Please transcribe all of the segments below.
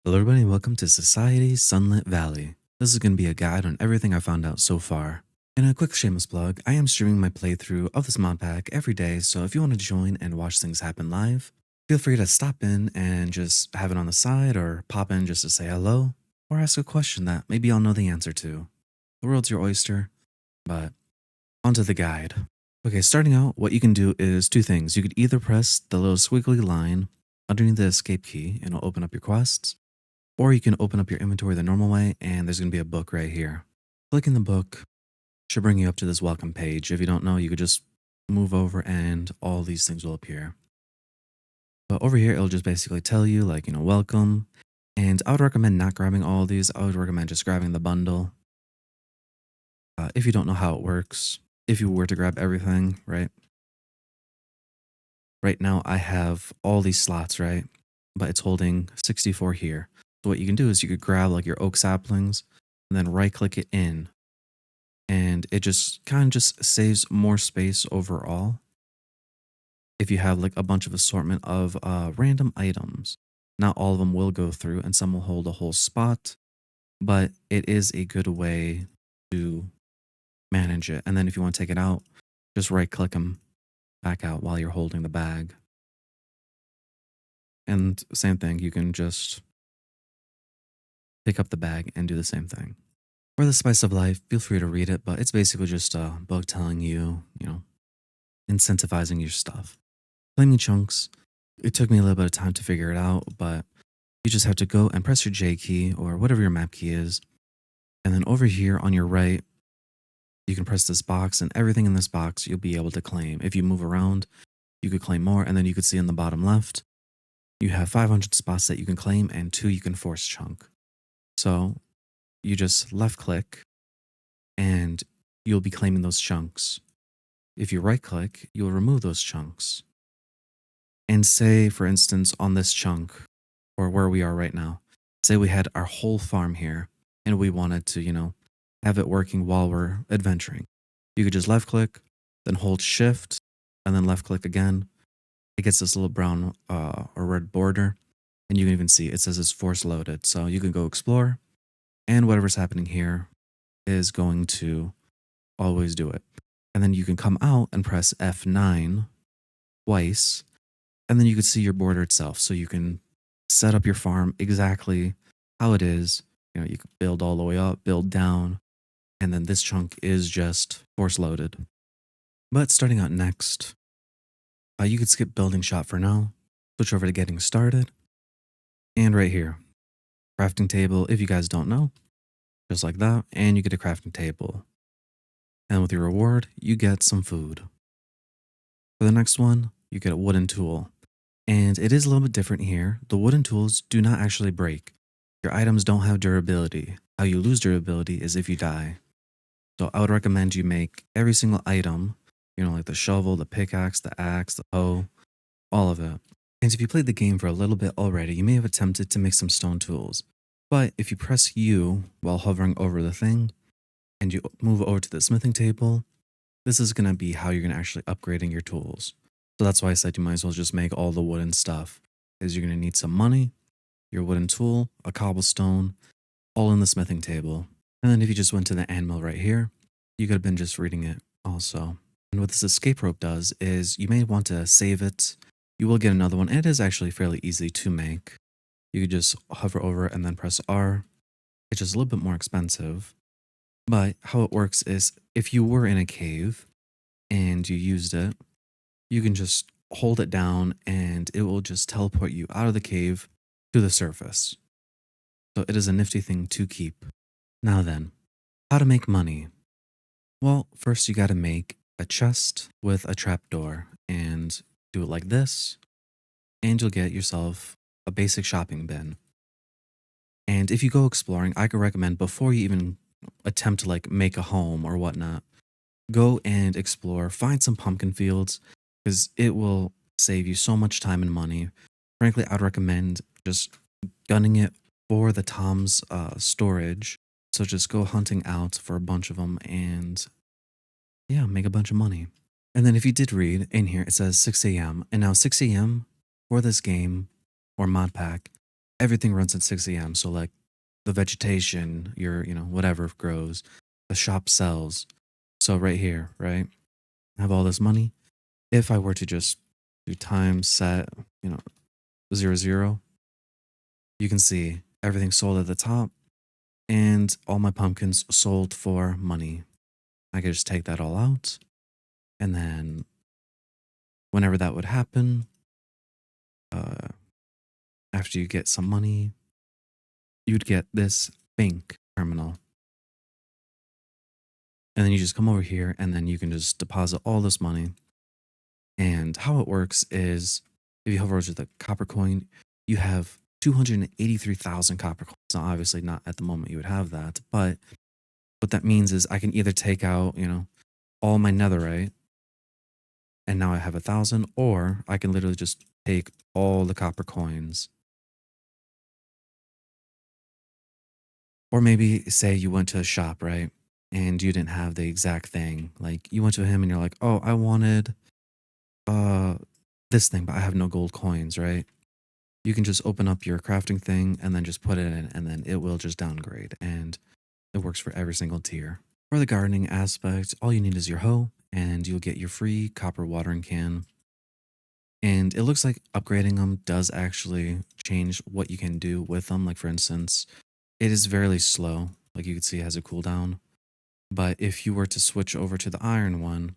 Hello everybody and welcome to Society's Sunlit Valley. This is going to be a guide on everything I found out so far. And a quick shameless plug, I am streaming my playthrough of this mod pack every day, so if you want to join and watch things happen live, feel free to stop in and just have it on the side or pop in just to say hello or ask a question that maybe I'll know the answer to. The world's your oyster, but onto the guide. Okay, starting out, what you can do is two things. You could either press the little squiggly line underneath the escape key and it'll open up your quests, or you can open up your inventory the normal way and there's going to be a book right here. Clicking the book should bring you up to this welcome page. If you don't know, you could just move over and all these things will appear. But over here, it'll just basically tell you like, welcome. And I would recommend not grabbing all of these. I would recommend just grabbing the bundle. If you don't know how it works, if you were to grab everything, right? Right now I have all these slots, right? But it's holding 64 here. So what you can do is you could grab like your oak saplings and then right click it in. And it just kind of just saves more space overall. If you have like a bunch of assortment of random items, not all of them will go through and some will hold a whole spot, but it is a good way to manage it. And then if you want to take it out, just right click them back out while you're holding the bag. And same thing, you can just pick up the bag and do the same thing. For the spice of life, feel free to read it, but it's basically just a book telling you, incentivizing your stuff. Claiming chunks, it took me a little bit of time to figure it out, but you just have to go and press your J key or whatever your map key is. And then over here on your right, you can press this box and everything in this box you'll be able to claim. If you move around, you could claim more. And then you could see in the bottom left, you have 500 spots that you can claim and 2 you can force chunk. So you just left click and you'll be claiming those chunks. If you right click, you'll remove those chunks. And say, for instance, on this chunk, or where we are right now, say we had our whole farm here and we wanted to, have it working while we're adventuring. You could just left click, then hold shift, and then left click again. It gets this little brown or red border, and you can even see it says it's force loaded. So you can go explore, and whatever's happening here is going to always do it. And then you can come out and press F9 twice, and then you can see your border itself. So you can set up your farm exactly how it is. You can build all the way up, build down, and then this chunk is just force loaded. But starting out next, you could skip building shop for now, switch over to getting started, and right here, crafting table, if you guys don't know, just like that, and you get a crafting table. And with your reward, you get some food. For the next one, you get a wooden tool. And it is a little bit different here. The wooden tools do not actually break. Your items don't have durability. How you lose durability is if you die. So I would recommend you make every single item, like the shovel, the pickaxe, the axe, the hoe, all of it. And if you played the game for a little bit already, you may have attempted to make some stone tools. But if you press U while hovering over the thing and you move over to the smithing table, this is going to be how you're going to actually upgrading your tools. So that's why I said you might as well just make all the wooden stuff, is you're going to need some money, your wooden tool, a cobblestone, all in the smithing table. And then if you just went to the anvil right here, you could have been just reading it also. And what this escape rope does is you may want to save it. You will get another one, and it is actually fairly easy to make. You could just hover over and then press R. It's just a little bit more expensive. But how it works is if you were in a cave and you used it, you can just hold it down and it will just teleport you out of the cave to the surface. So it is a nifty thing to keep. Now then, how to make money? Well, first you got to make a chest with a trapdoor and do it like this, and you'll get yourself a basic shopping bin. And if you go exploring, I could recommend before you even attempt to like make a home or whatnot, go and explore, find some pumpkin fields, because it will save you so much time and money. Frankly, I'd recommend just gunning it for the Tom's storage. So just go hunting out for a bunch of them and yeah, make a bunch of money. And then if you did read in here, it says 6 a.m. And now 6 a.m. for this game or mod pack everything runs at 6 a.m. So like the vegetation, your, whatever grows, the shop sells. So right here, right? I have all this money. If I were to just do time set, you know, 0, 0, you can see everything sold at the top and all my pumpkins sold for money. I could just take that all out. And then whenever that would happen, uh, after you get some money, you'd get this bank terminal. And then you just come over here and then you can just deposit all this money. And how it works is if you hover over to the copper coin, you have 283,000 copper coins. Now, obviously, not at the moment you would have that, but what that means is I can either take out, all my netherite and now I have 1,000, or I can literally just take all the copper coins. Or maybe say you went to a shop, right? And you didn't have the exact thing. Like you went to him and you're like, oh, I wanted uh this thing, but I have no gold coins, right? You can just open up your crafting thing and then just put it in and then it will just downgrade and it works for every single tier. For the gardening aspect, all you need is your hoe and you'll get your free copper watering can. And it looks like upgrading them does actually change what you can do with them. Like for instance, it is very slow. Like you can see it has a cooldown. But if you were to switch over to the iron one,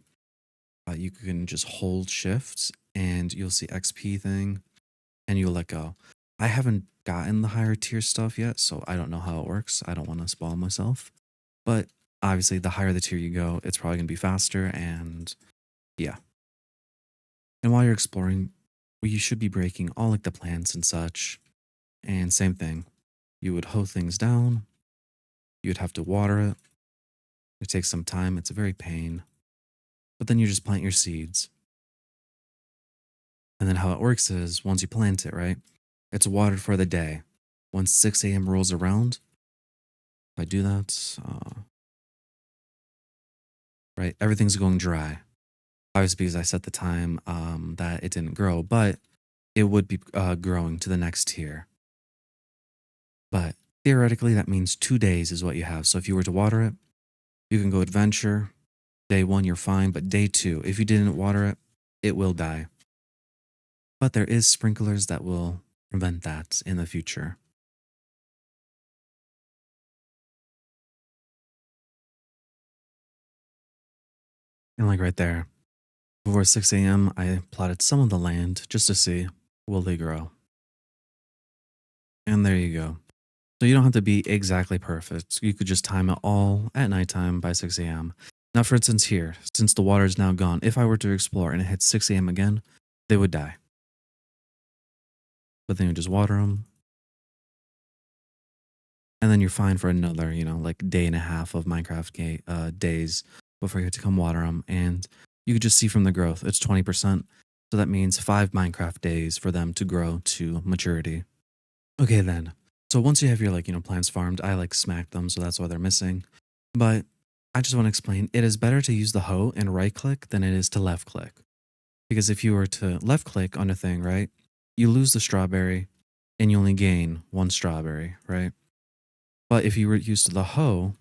you can just hold shift and you'll see XP thing and you'll let go. I haven't gotten the higher tier stuff yet, so I don't know how it works. I don't want to spoil myself. But obviously, the higher the tier you go, it's probably going to be faster. And yeah. And while you're exploring, well, you should be breaking all like the plants and such. And same thing, you would hoe things down. You'd have to water it. It takes some time. It's a very pain. But then you just plant your seeds. And then how it works is once you plant it, right? It's watered for the day. Once 6 a.m. rolls around, if I do that, right, everything's going dry. Obviously, because I set the time that it didn't grow, but it would be growing to the next tier. But theoretically, that means 2 days is what you have. So if you were to water it, you can go adventure. Day one, you're fine. But day two, if you didn't water it, it will die. But there is sprinklers that will prevent that in the future. And like right there, before 6 a.m., I plotted some of the land just to see will they grow. And there you go. So you don't have to be exactly perfect. You could just time it all at nighttime by 6 a.m. Now, for instance, here, since the water is now gone, if I were to explore and it hits 6 a.m. again, they would die. But then you just water them, and then you're fine for another, like day and a half of Minecraft days before you have to come water them. And you could just see from the growth, it's 20%. So that means 5 Minecraft days for them to grow to maturity. Okay, then. So once you have your plants farmed, I smacked them, so that's why they're missing. But I just want to explain, it is better to use the hoe and right click than it is to left click. Because if you were to left click on a thing, right, you lose the strawberry and you only gain 1 strawberry, right? But if you were used to the hoe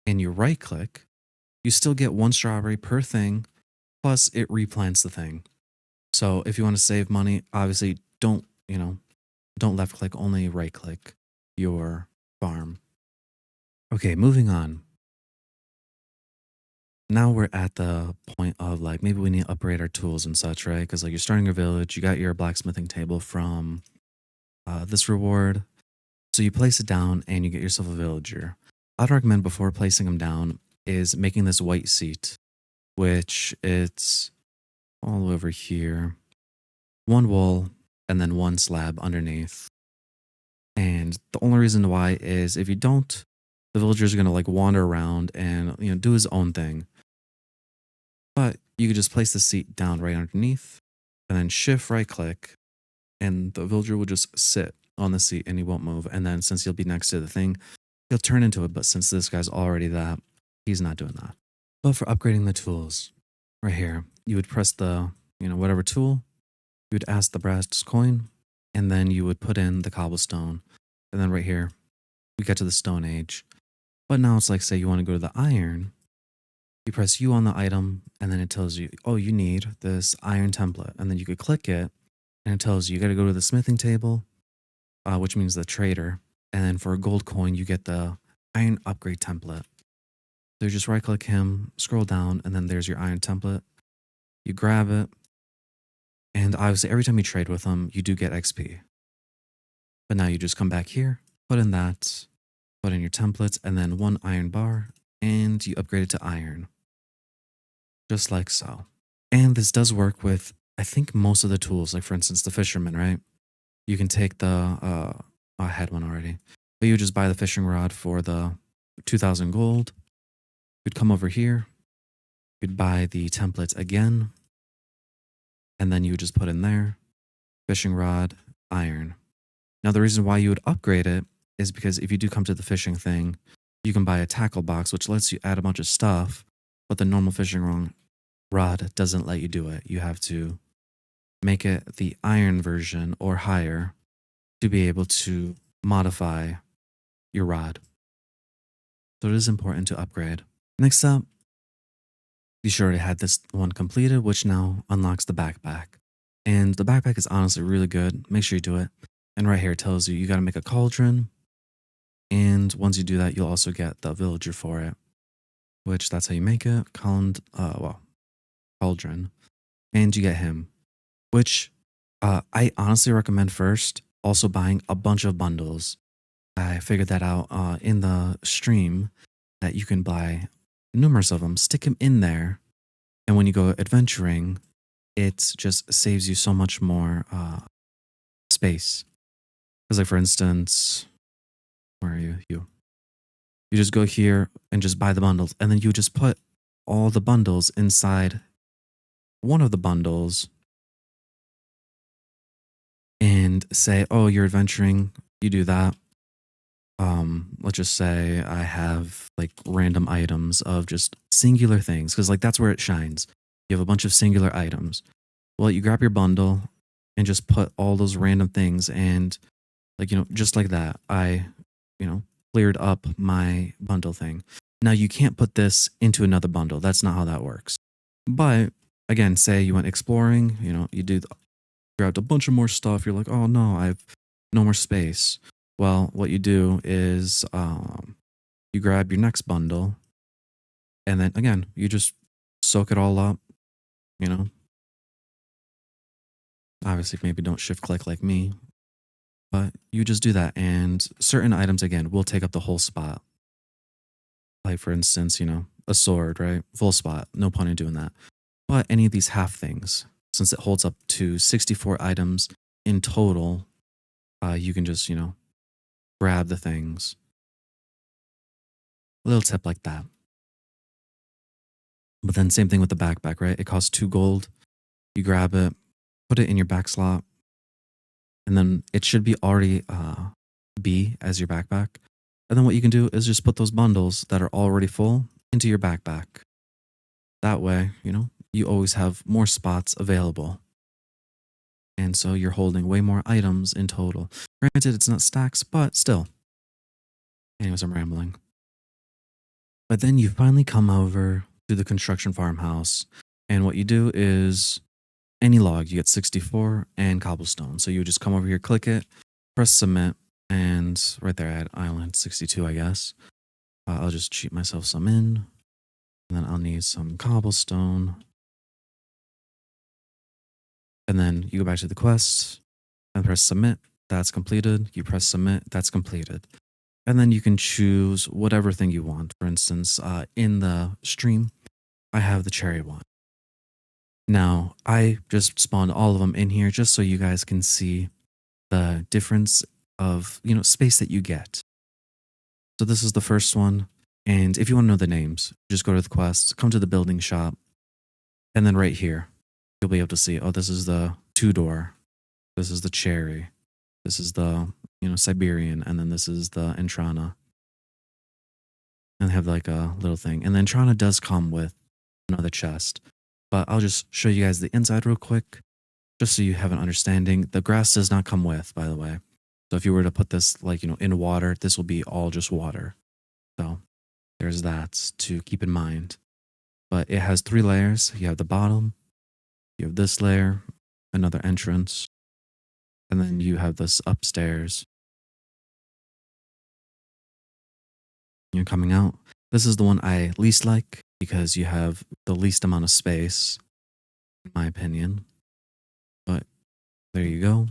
and you right click, you still get 1 strawberry per thing, plus it replants the thing. So if you want to save money, obviously don't left click, only right click your farm. Okay, moving on. Now we're at the point of maybe we need to upgrade our tools and such, right? Because you're starting your village, you got your blacksmithing table from this reward. So you place it down and you get yourself a villager. I'd recommend before placing them down is making this white seat, which it's all over here. One wall and then 1 slab underneath. And the only reason why is if you don't, the villagers are gonna wander around and do his own thing. But you could just place the seat down right underneath and then shift right click and the villager will just sit on the seat and he won't move. And then since he'll be next to the thing, he'll turn into it. But since this guy's already that, he's not doing that. But for upgrading the tools, right here, you would press the, whatever tool, you would ask the brass coin, and then you would put in the cobblestone. And then right here, we get to the Stone Age. But now it's like, say you want to go to the iron, you press U on the item, and then it tells you, oh, you need this iron template. And then you could click it, and it tells you, you got to go to the smithing table, which means the trader. And then for a gold coin, you get the iron upgrade template. So you just right click him, scroll down, and then there's your iron template. You grab it, and obviously every time you trade with him, you do get XP. But now you just come back here, put in that, put in your templates, and then one iron bar, and you upgrade it to iron. Just like so. And this does work with, I think, most of the tools. Like, for instance, the fisherman, right? You can take the, I had one already. But you just buy the fishing rod for the 2,000 gold. You'd come over here. You'd buy the templates again. And then you would just put in there, fishing rod, iron. Now, the reason why you would upgrade it is because if you do come to the fishing thing, you can buy a tackle box, which lets you add a bunch of stuff, but the normal fishing rod doesn't let you do it. You have to make it the iron version or higher to be able to modify your rod. So it is important to upgrade. Next up, you should already had this one completed, which now unlocks the backpack. And the backpack is honestly really good. Make sure you do it. And right here it tells you got to make a cauldron. And once you do that, you'll also get the villager for it, which that's how you make it. Cauldron. And you get him, which I honestly recommend first also buying a bunch of bundles. I figured that out in the stream that you can buy numerous of them, stick them in there. And when you go adventuring, it just saves you so much more space. Because like, for instance, where are you? You just go here and just buy the bundles. And then you just put all the bundles inside one of the bundles and say, oh, you're adventuring. You do that. Let's just say I have like random items of just singular things. Because like that's where it shines. You have a bunch of singular items. Well, you grab your bundle and just put all those random things, and like, just like that, I, cleared up my bundle thing. Now you can't put this into another bundle. That's not how that works. But again, say you went exploring, you grabbed a bunch of more stuff. You're like, oh no, I have no more space. Well, what you do is you grab your next bundle, and then again, you just soak it all up, Obviously, maybe don't shift click like me, but you just do that. And certain items, again, will take up the whole spot. Like, for instance, a sword, right? Full spot. No point in doing that. But any of these half things, since it holds up to 64 items in total, you can just, grab the things. A little tip like that. But then same thing with the backpack, right? It costs 2 gold. You grab it, put it in your back slot, and then it should be already B as your backpack. And then what you can do is just put those bundles that are already full into your backpack. That way, you always have more spots available. And so you're holding way more items in total. Granted, it's not stacks, but still. Anyways, I'm rambling. But then you finally come over to the construction farmhouse. And what you do is any log, you get 64 and cobblestone. So you just come over here, click it, press submit, and right there I had island 62, I guess. I'll just cheat myself some in, and then I'll need some cobblestone. And then you go back to the quest and press submit. That's completed. You press submit. That's completed. And then you can choose whatever thing you want. For instance, in the stream, I have the cherry one. Now, I just spawned all of them in here just so you guys can see the difference of, space that you get. So this is the first one. And if you want to know the names, just go to the quest, come to the building shop, and then right here, you'll be able to see, oh, this is the 2-door. This is the cherry. This is the, Siberian. And then this is the Entrana. And they have like a little thing. And the Entrana does come with another chest. But I'll just show you guys the inside real quick, Just so you have an understanding, the grass does not come with, by the way. So if you were to put this like, in water, this will be all just water. So there's that to keep in mind. But it has 3 layers. You have the bottom, you have this layer, another entrance, and then you have this upstairs. You're coming out. This is the one I least like because you have the least amount of space, in my opinion. But there you go.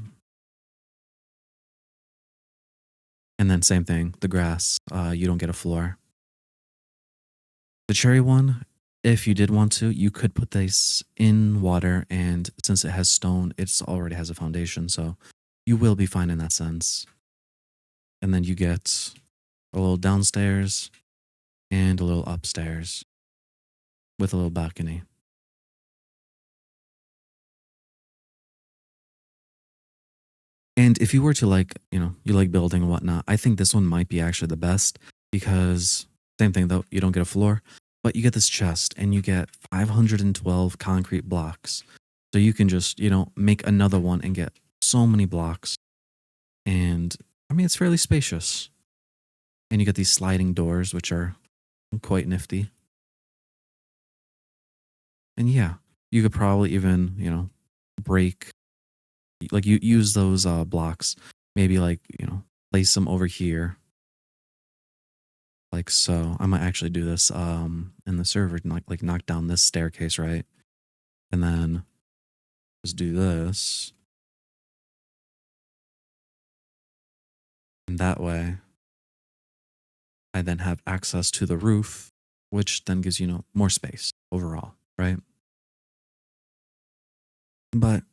And then same thing, the grass. You don't get a floor. The cherry one, if you did want to, you could put this in water, and since it has stone, it already has a foundation, so you will be fine in that sense. And then you get a little downstairs and a little upstairs with a little balcony. And if you were to like, you like building and whatnot, I think this one might be actually the best because same thing though, you don't get a floor, but you get this chest and you get 512 concrete blocks. So you can just, make another one and get so many blocks. And I mean, it's fairly spacious. And you get these sliding doors, which are quite nifty. And yeah, you could probably even, break, like you use those blocks, maybe like, place them over here like so. I might actually do this in the server, like knock down this staircase, right? And then just do this. And that way I then have access to the roof, which then gives more space overall, right? But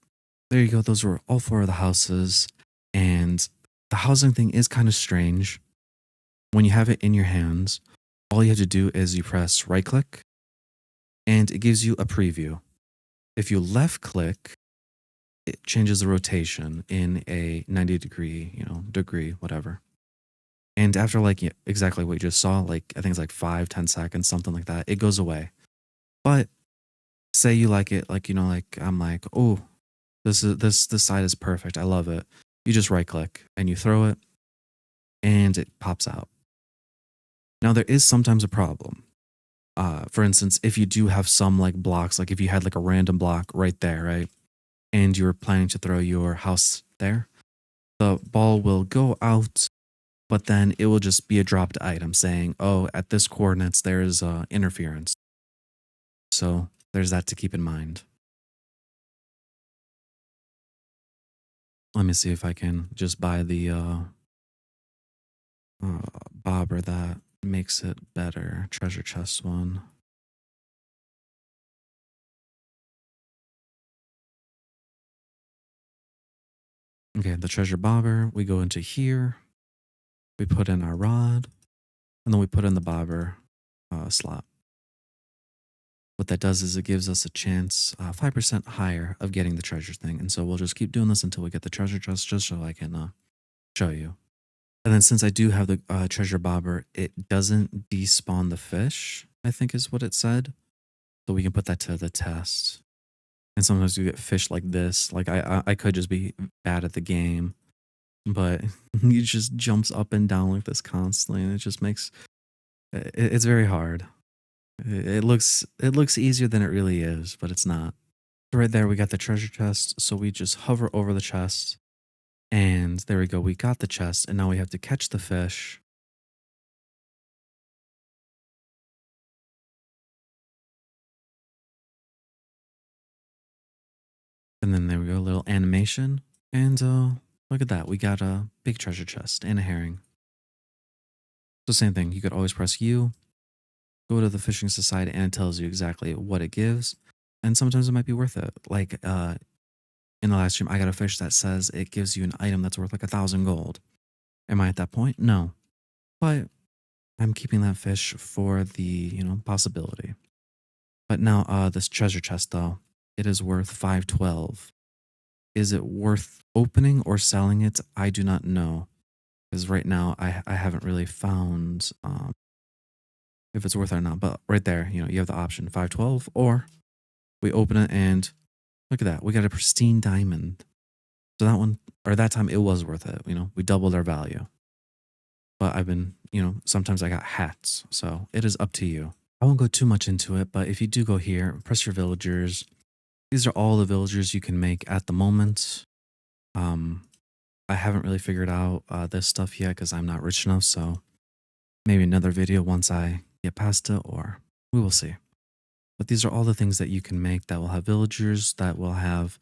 there you go. Those were all 4 of the houses. And the housing thing is kind of strange. When you have it in your hands, all you have to do is you press right click and it gives you a preview. If you left click, it changes the rotation in a 90-degree, degree, whatever. And after like exactly what you just saw, like I think it's like 5-10 seconds, something like that, it goes away. But say you like it, like, like I'm like, oh, this side is perfect. I love it. You just right click and you throw it and it pops out. Now there is sometimes a problem. For instance, if you do have some like blocks, like if you had like a random block right there, right? And you were planning to throw your house there, the ball will go out, but then it will just be a dropped item saying, oh, at this coordinates, there's interference. So there's that to keep in mind. Let me see if I can just buy the bobber that makes it better. Treasure chest one. Okay, the treasure bobber. We go into here. We put in our rod, and then we put in the bobber slot. What that does is it gives us a chance 5% higher of getting the treasure thing. And so we'll just keep doing this until we get the treasure chest just so I can show you. And then since I do have the treasure bobber, it doesn't despawn the fish, I think is what it said. So we can put that to the test. And sometimes you get fish like this. Like I could just be bad at the game, but he just jumps up and down like this constantly. And it just makes, it's very hard. It looks easier than it really is, but it's not. Right there, we got the treasure chest. So we just hover over the chest. And there we go. We got the chest. And now we have to catch the fish. And then there we go. A little animation. And look at that. We got a big treasure chest and a herring. So same thing. You could always press U, go to the fishing society, and it tells you exactly what it gives. And sometimes it might be worth it. Like in the last stream, I got a fish that says it gives you an item that's worth like 1,000 gold. Am I at that point? No. But I'm keeping that fish for the, possibility. But now this treasure chest though, it is worth 512. Is it worth opening or selling it? I do not know. Because right now I haven't really found if it's worth it or not. But right there, you have the option 512 or we open it and Look at that. We got a pristine diamond. So that one, or that time, it was worth it. We doubled our value. But I've been, sometimes I got hats. So it is up to you. I won't go too much into it, but if you do go here, press your villagers. These are all the villagers you can make at the moment. Um, I haven't really figured out this stuff yet because I'm not rich enough. So maybe another video once I get past it, or we will see. But these are all the things that you can make that will have villagers, that will have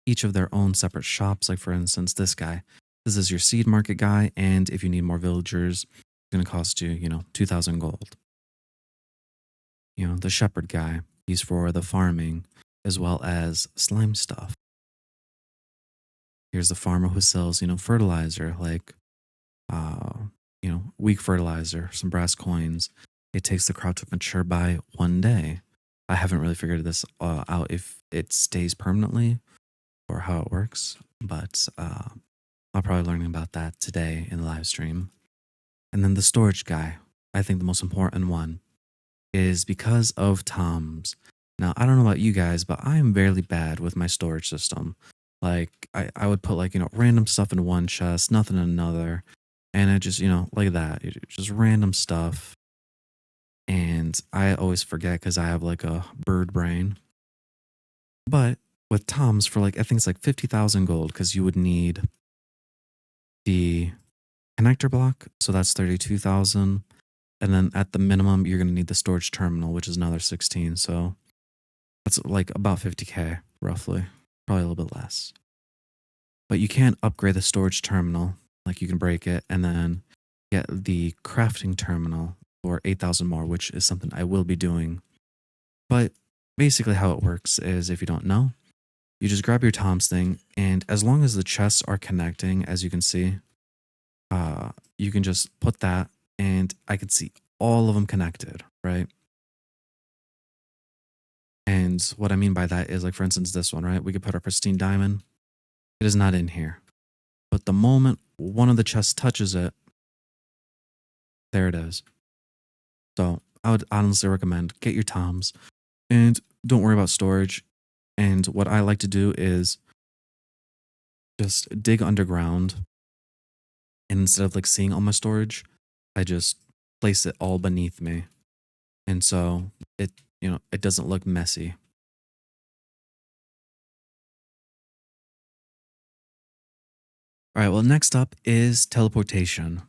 each of their own separate shops. Like for instance, this guy. This is your seed market guy, and if you need more villagers, it's going to cost you, 2,000 gold. The shepherd guy, he's for the farming as well as slime stuff. Here's the farmer who sells, fertilizer like, weak fertilizer, some brass coins. It takes the crop to mature by 1 day. I haven't really figured this out if it stays permanently or how it works, but I'll probably learn about that today in the live stream. And then the storage guy, I think the most important one, is because of Tom's. Now, I don't know about you guys, but I am very bad with my storage system. Like, I would put, like, random stuff in one chest, nothing in another. And it just, like that, just random stuff. And I always forget because I have, like, a bird brain. But with Tom's, for, like, I think it's like 50,000 gold, because you would need the connector block. So that's 32,000. And then at the minimum, you're going to need the storage terminal, which is another 16. So that's like about 50K, roughly. Probably a little bit less. But you can upgrade the storage terminal. Like you can break it and then get the crafting terminal for 8,000 more, which is something I will be doing. But basically how it works is, if you don't know, you just grab your Tom's thing, and as long as the chests are connecting, as you can see, you can just put that, and I can see all of them connected, right? And what I mean by that is, like, for instance, this one, right? We could put our pristine diamond. It is not in here. But the moment one of the chests touches it, there it is. So I would honestly recommend get your Toms and don't worry about storage. And what I like to do is just dig underground. And instead of like seeing all my storage, I just place it all beneath me. And so it doesn't look messy. All right, well, next up is teleportation.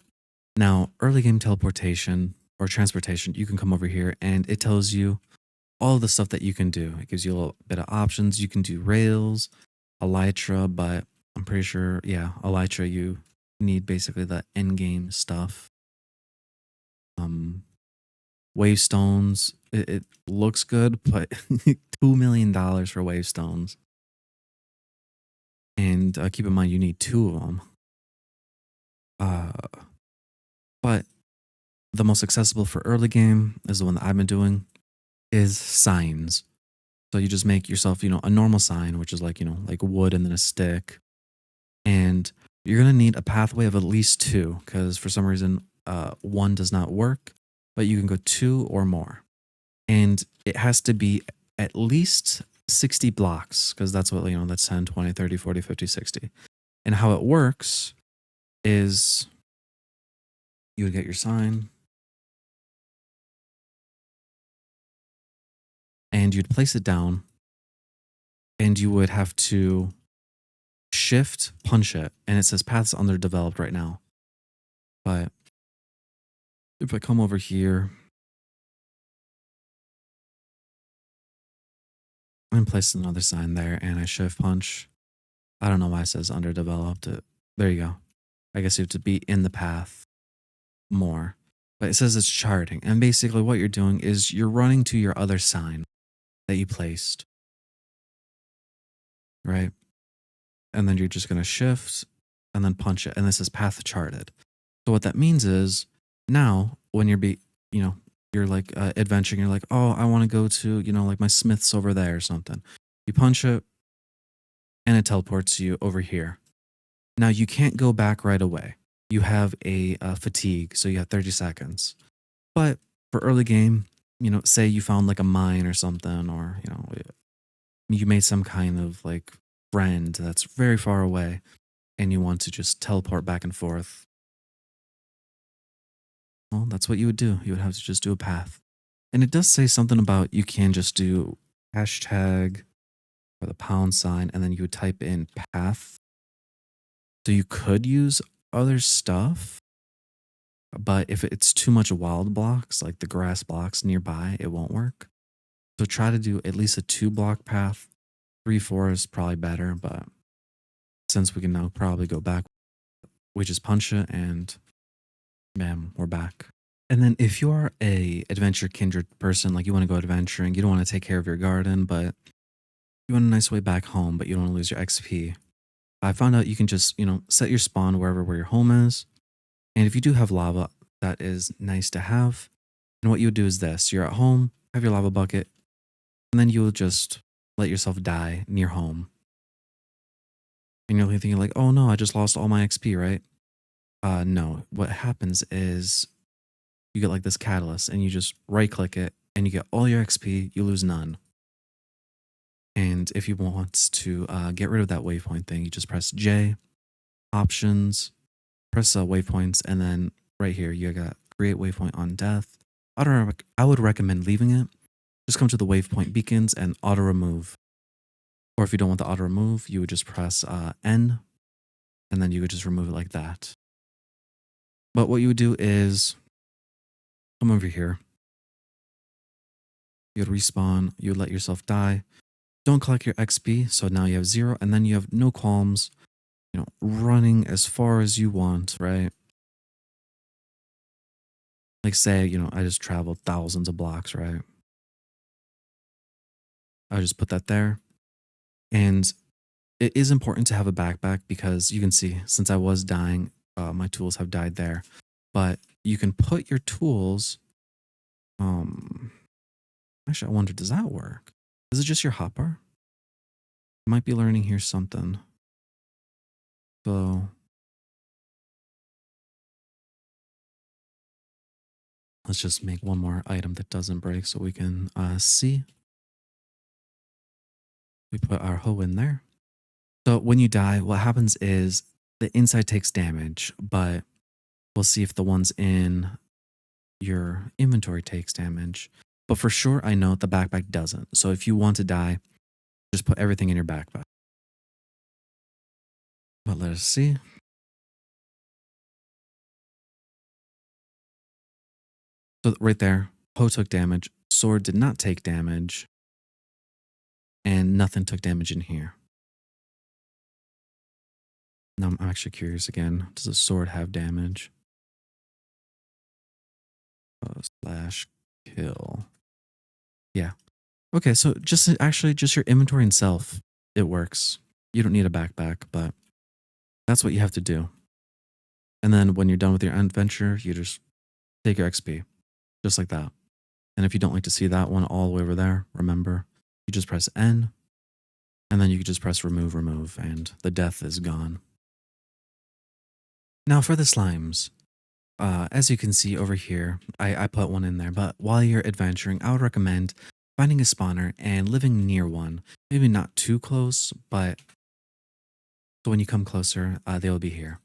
Now, early game teleportation or transportation, you can come over here and it tells you all the stuff that you can do. It gives you a little bit of options. You can do rails, elytra, but I'm pretty sure, yeah, elytra, you need basically the end game stuff. Wavestones, it looks good, but $2 million for wavestones. And keep in mind, you need two of them. But the most accessible for early game is the one that I've been doing, is signs. So you just make yourself, a normal sign, which is like, like wood and then a stick. And you're going to need a pathway of at least two, because for some reason, one does not work, but you can go two or more. And it has to be at least 60 blocks, because that's what, that's 10, 20, 30, 40, 50, 60. And how it works is you would get your sign and you'd place it down, and you would have to shift punch it, and it says paths underdeveloped right now. But if I come over here and place another sign there and I shift punch, I don't know why it says underdeveloped. There you go. I guess you have to be in the path more. But it says it's charting. And basically what you're doing is you're running to your other sign that you placed. Right? And then you're just going to shift and then punch it. And this is path charted. So what that means is now when you're like adventuring, you're like, oh, I want to go to, like my smith's over there or something. You punch it and it teleports you over here. Now you can't go back right away. You have a fatigue, so you have 30 seconds. But for early game, say you found like a mine or something, or, you made some kind of like friend that's very far away and you want to just teleport back and forth, well, that's what you would do. You would have to just do a path. And it does say something about you can just do hashtag or the pound sign, and then you would type in path. So you could use other stuff, but if it's too much wild blocks, like the grass blocks nearby, it won't work. So try to do at least a 2 block path. 3, 4 is probably better, but since we can now probably go back, we just punch it and bam, we're back. And then if you are a adventure kindred person, like you want to go adventuring, you don't want to take care of your garden, but you want a nice way back home, but you don't want to lose your XP. I found out you can just, set your spawn where your home is. And if you do have lava, that is nice to have. And what you would do is this: you're at home, have your lava bucket, and then you will just let yourself die near home. And you're thinking like, oh no, I just lost all my XP, right? No. What happens is you get like this catalyst and you just right click it and you get all your XP, you lose none. And if you want to get rid of that waypoint thing, you just press J, options, press waypoints, and then right here you got create waypoint on death. I would recommend leaving it. Just come to the waypoint beacons and auto remove. Or if you don't want the auto remove, you would just press N, and then you would just remove it like that. But what you would do is come over here. You would respawn. You would let yourself die. Don't collect your XP, so now you have 0, and then you have no qualms, running as far as you want, right? Like say, I just traveled thousands of blocks, right? I just put that there. And it is important to have a backpack because you can see, since I was dying, my tools have died there. But you can put your tools, actually I wonder, does that work? Is it just your hopper? I might be learning here something. So let's just make one more item that doesn't break so we can see. We put our hoe in there. So when you die, what happens is the inside takes damage, but we'll see if the ones in your inventory takes damage. But for sure, I know the backpack doesn't. So if you want to die, just put everything in your backpack. But let us see. So right there, hoe took damage, sword did not take damage, and nothing took damage in here. Now I'm actually curious again. Does a sword have damage? Slash kill. Yeah. Okay, so just your inventory and self, it works. You don't need a backpack, but that's what you have to do. And then when you're done with your adventure, you just take your XP, just like that. And if you don't like to see that one all the way over there, remember, you just press N, and then you can just press remove, and the death is gone. Now for the slimes. As you can see over here, I put one in there, but while you're adventuring, I would recommend finding a spawner and living near one. Maybe not too close, but so when you come closer, they will be here.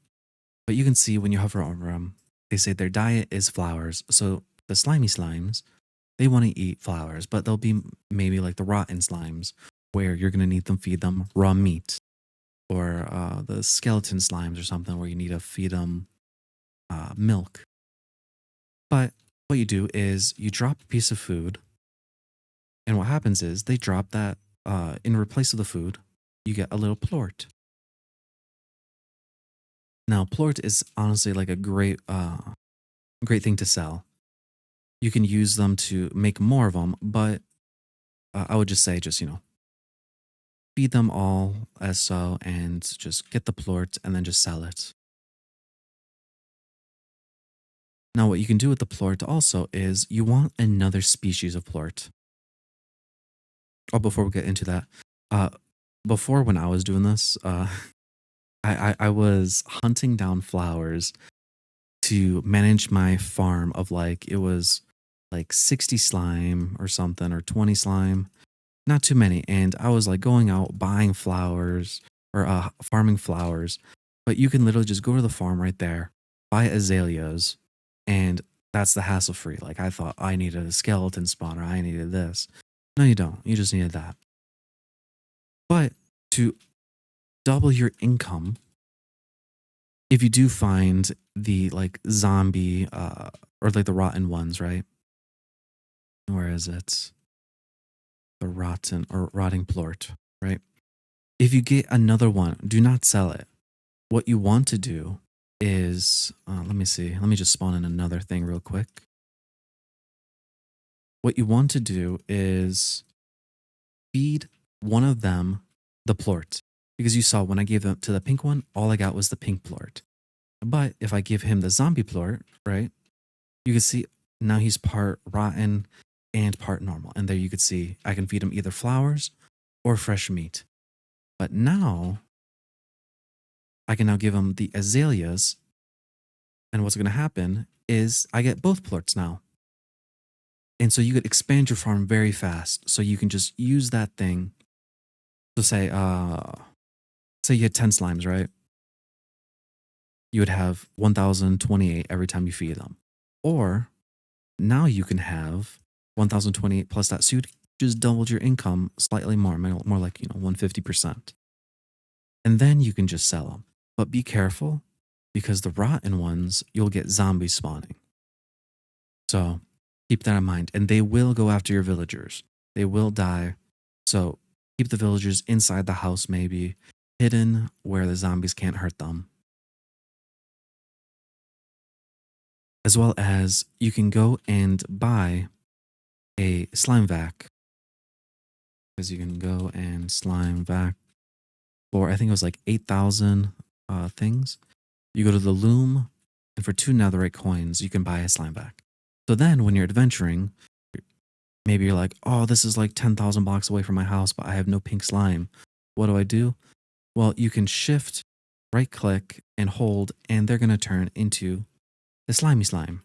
But you can see when you hover over them, they say their diet is flowers. So the slimy slimes, they want to eat flowers, but they'll be maybe like the rotten slimes where you're going to need them feed them raw meat, or the skeleton slimes or something where you need to feed them milk. But what you do is you drop a piece of food, and what happens is they drop that in replace of the food, you get a little plort. Now, plort is honestly like a great thing to sell. You can use them to make more of them, but I would just say, feed them all as so, and just get the plort and then just sell it. Now, what you can do with the plort also is you want another species of plort. Oh, before we get into that, uh, before when I was doing this, I was hunting down flowers to manage my farm of like, it was like 60 slime or something, or 20 slime. not too many. And I was like going out buying flowers or farming flowers, but you can literally just go to the farm right there, buy azaleas, and that's the hassle free. Like I thought I needed a skeleton spawner, I needed this. No, you don't. You just needed that. But to double your income, if you do find the like zombie or like the rotten ones, right? Where is it? The rotten or rotting plort, right? If you get another one, do not sell it. What you want to do is, let me see, let me just spawn in another thing real quick. What you want to do is feed one of them the plort. Because you saw when I gave them to the pink one, all I got was the pink plort. But if I give him the zombie plort, right, you can see now he's part rotten and part normal. And there you could see I can feed him either flowers or fresh meat. But now I can now give him the azaleas. And what's going to happen is I get both plorts now. And so you could expand your farm very fast. So you can just use that thing. So say you had 10 slimes, right? You would have 1028 every time you feed them. Or now you can have 1028 plus that. So you just doubled your income slightly more like, 150%. And then you can just sell them. But be careful because the rotten ones, you'll get zombies spawning. So keep that in mind. And they will go after your villagers. They will die. So keep the villagers inside the house, maybe hidden where the zombies can't hurt them. As well as you can go and buy a slime vac. Because you can go and slime vac for, I think it was like 8,000 things. You go to the loom, and for 2 netherite coins, you can buy a slime vac. So then when you're adventuring, maybe you're like, oh, this is like 10,000 blocks away from my house, but I have no pink slime. What do I do? Well, you can shift, right click, and hold, and they're going to turn into the slimy slime.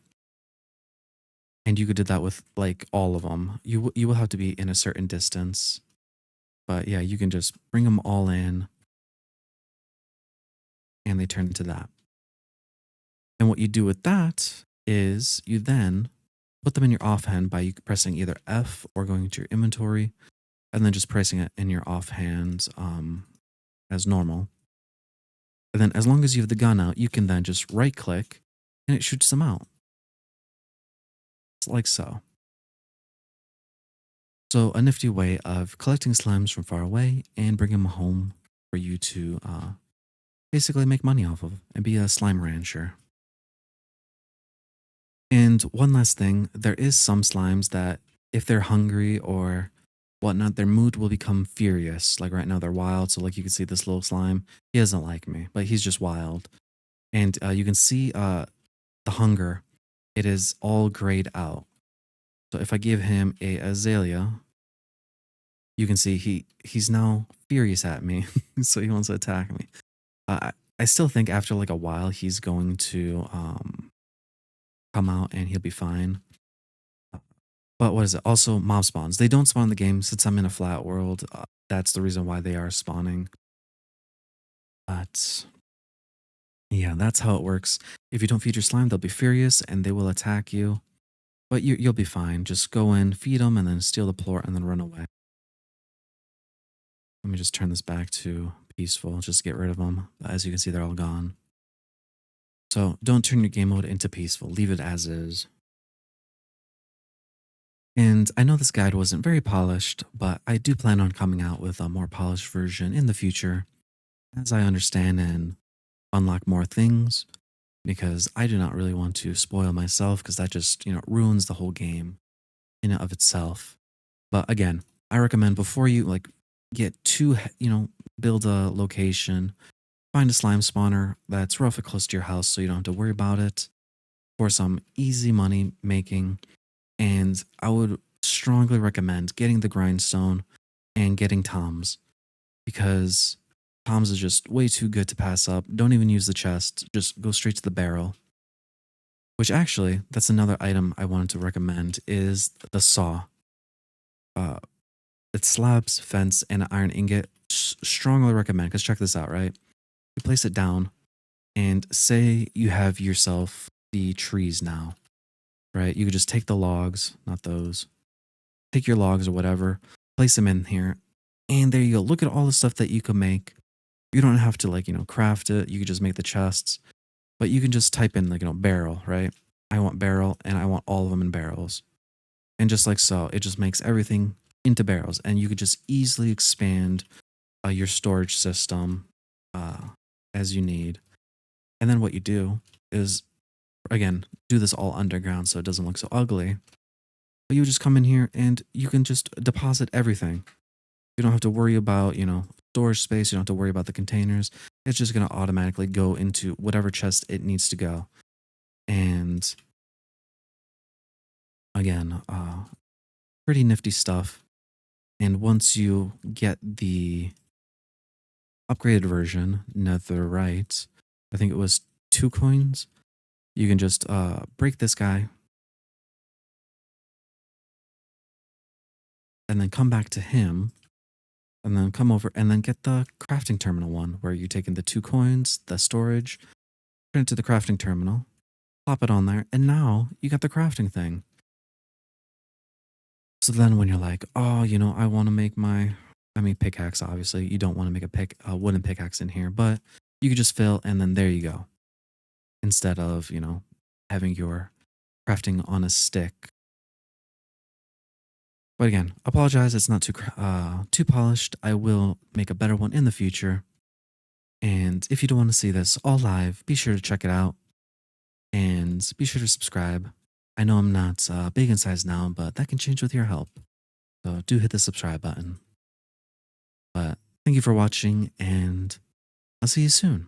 And you could do that with like all of them. You will have to be in a certain distance. But yeah, you can just bring them all in and they turn into that. And what you do with that is you then put them in your offhand by pressing either F or going to your inventory and then just pressing it in your offhand as normal. And then as long as you have the gun out, you can then just right click and it shoots them out. It's like so. So a nifty way of collecting slimes from far away and bringing them home for you to basically make money off of and be a slime rancher. And one last thing, there is some slimes that if they're hungry or whatnot, their mood will become furious. Like right now they're wild. So like you can see this little slime, he doesn't like me, but he's just wild. And you can see the hunger, it is all grayed out. So if I give him a azalea, you can see he's now furious at me. So he wants to attack me. I still think after like a while, he's going to come out and he'll be fine. But what is it? Also, mob spawns. They don't spawn in the game since I'm in a flat world. That's the reason why they are spawning. But yeah, that's how it works. If you don't feed your slime, they'll be furious and they will attack you. But you'll be fine. Just go in, feed them, and then steal the plort and then run away. Let me just turn this back to peaceful just to get rid of them. As you can see, they're all gone. So don't turn your game mode into peaceful. Leave it as is. And I know this guide wasn't very polished, but I do plan on coming out with a more polished version in the future as I understand and unlock more things because I do not really want to spoil myself because that just, ruins the whole game in and of itself. But again, I recommend before you get to, build a location, find a slime spawner that's roughly close to your house so you don't have to worry about it for some easy money making. And I would strongly recommend getting the grindstone and getting toms because toms is just way too good to pass up. Don't even use the chest, just go straight to the barrel. Which actually, that's another item I wanted to recommend is the saw. It's slabs, fence, and an iron ingot. Strongly recommend, because check this out, right? You place it down, and say you have yourself the trees now, right? You could just take the logs, not those, take your logs or whatever, place them in here, and there you go. Look at all the stuff that you can make. You don't have to, like, craft it. You could just make the chests, but you can just type in, like, barrel, right? I want barrel, and I want all of them in barrels. And just like so, it just makes everything into barrels, and you could just easily expand your storage system uh, as you need. And then what you do is, again, do this all underground so it doesn't look so ugly. But you just come in here and you can just deposit everything. You don't have to worry about, storage space. You don't have to worry about the containers. It's just going to automatically go into whatever chest it needs to go. And again, pretty nifty stuff. And once you get the upgraded version, netherite, I think it was 2 coins, you can just break this guy and then come back to him and then come over and then get the crafting terminal one where you're taking the 2 coins, the storage, turn it to the crafting terminal, plop it on there, and now you got the crafting thing. So then when you're like, oh, I want to make pickaxe, obviously. You don't want to make a wooden pickaxe in here, but you could just fill and then there you go. Instead of, having your crafting on a stick. But again, apologize, it's not too polished. I will make a better one in the future. And if you don't want to see this all live, be sure to check it out and be sure to subscribe. I know I'm not big in size now, but that can change with your help. So do hit the subscribe button. But thank you for watching, and I'll see you soon.